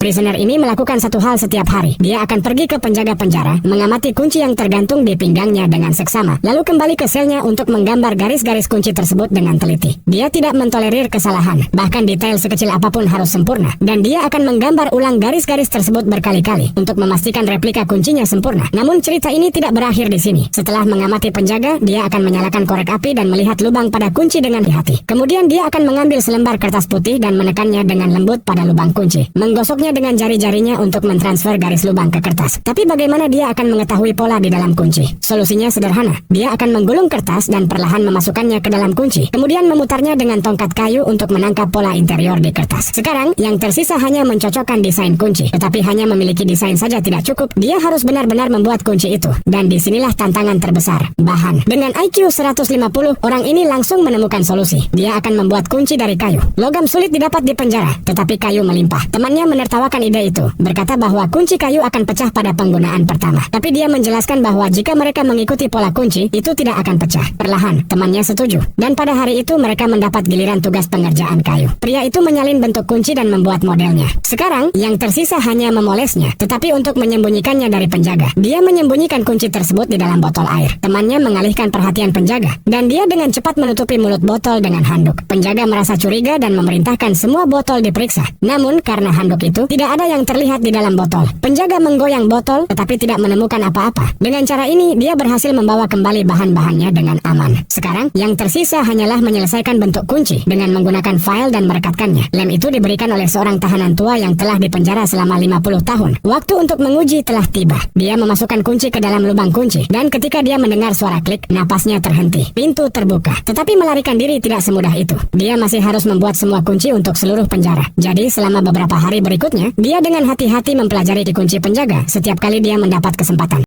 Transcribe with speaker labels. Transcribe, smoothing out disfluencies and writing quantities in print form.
Speaker 1: Prisoner ini melakukan satu hal setiap hari. Dia akan pergi ke penjaga penjara, mengamati kunci yang tergantung di pinggangnya dengan seksama, lalu kembali ke selnya untuk menggambar garis-garis kunci tersebut dengan teliti. Dia tidak mentolerir kesalahan, bahkan detail sekecil apapun harus sempurna, dan dia akan menggambar ulang garis-garis tersebut berkali-kali untuk memastikan replika kuncinya sempurna. Namun cerita ini tidak berakhir di sini. Setelah mengamati penjaga, dia akan menyalakan korek api dan melihat lubang pada kunci dengan hati. Kemudian dia akan mengambil selembar kertas putih dan menekannya dengan lembut pada lubang kunci, menggosoknya dengan jari-jarinya untuk mentransfer garis lubang ke kertas. Tapi bagaimana dia akan mengetahui pola di dalam kunci? Solusinya sederhana. Dia akan menggulung kertas dan perlahan memasukkannya ke dalam kunci, kemudian memutarnya dengan tongkat kayu untuk menangkap pola interior di kertas. Sekarang, yang tersisa hanya mencocokkan desain kunci. Tetapi hanya memiliki desain saja tidak cukup. Dia harus benar-benar membuat kunci itu. Dan disinilah tantangan terbesar, bahan. Dengan IQ 150, orang ini langsung menemukan solusi. Dia akan membuat kunci dari kayu. Logam sulit didapat di penjara, tetapi kayu melimpah. Temannya menertawakan ide itu, berkata bahwa kunci kayu akan pecah pada penggunaan pertama. Tapi dia menjelaskan bahwa jika mereka mengikuti pola kunci, itu tidak akan pecah. Perlahan, temannya setuju. Dan pada hari itu mereka mendapat giliran tugas pengerjaan kayu. Pria itu menyalin bentuk kunci dan membuat modelnya. Sekarang, yang tersisa hanya memolesnya, tetapi untuk menyembunyikannya dari penjaga. Dia menyembunyikan kunci tersebut di dalam botol air. Temannya mengalihkan perhatian penjaga, dan dia dengan cepat menutupi mulut botol dengan handuk. Penjaga merasa curiga dan memerintahkan semua botol diperiksa. Namun, karena handuk itu, tidak ada yang terlihat di dalam botol. Penjaga menggoyang botol, tetapi tidak menemukan apa-apa. Dengan cara ini, dia berhasil membawa kembali bahan-bahannya dengan aman. Sekarang, yang tersisa hanyalah menyelesaikan bentuk kunci dengan menggunakan file dan merekatkannya. Lem itu diberikan oleh seorang tahanan tua yang telah dipenjara selama 50 tahun. Waktu untuk menguji telah tiba. Dia memasukkan kunci ke dalam lubang kunci, dan ketika dia mendengar suara klik, napasnya terhenti. Pintu terbuka. Tetapi melarikan diri tidak semudah itu. Dia masih harus membuat semua kunci untuk seluruh penjara. Jadi selama beberapa hari berikutnya, dia dengan hati-hati mempelajari kunci penjaga setiap kali dia mendapat kesempatan.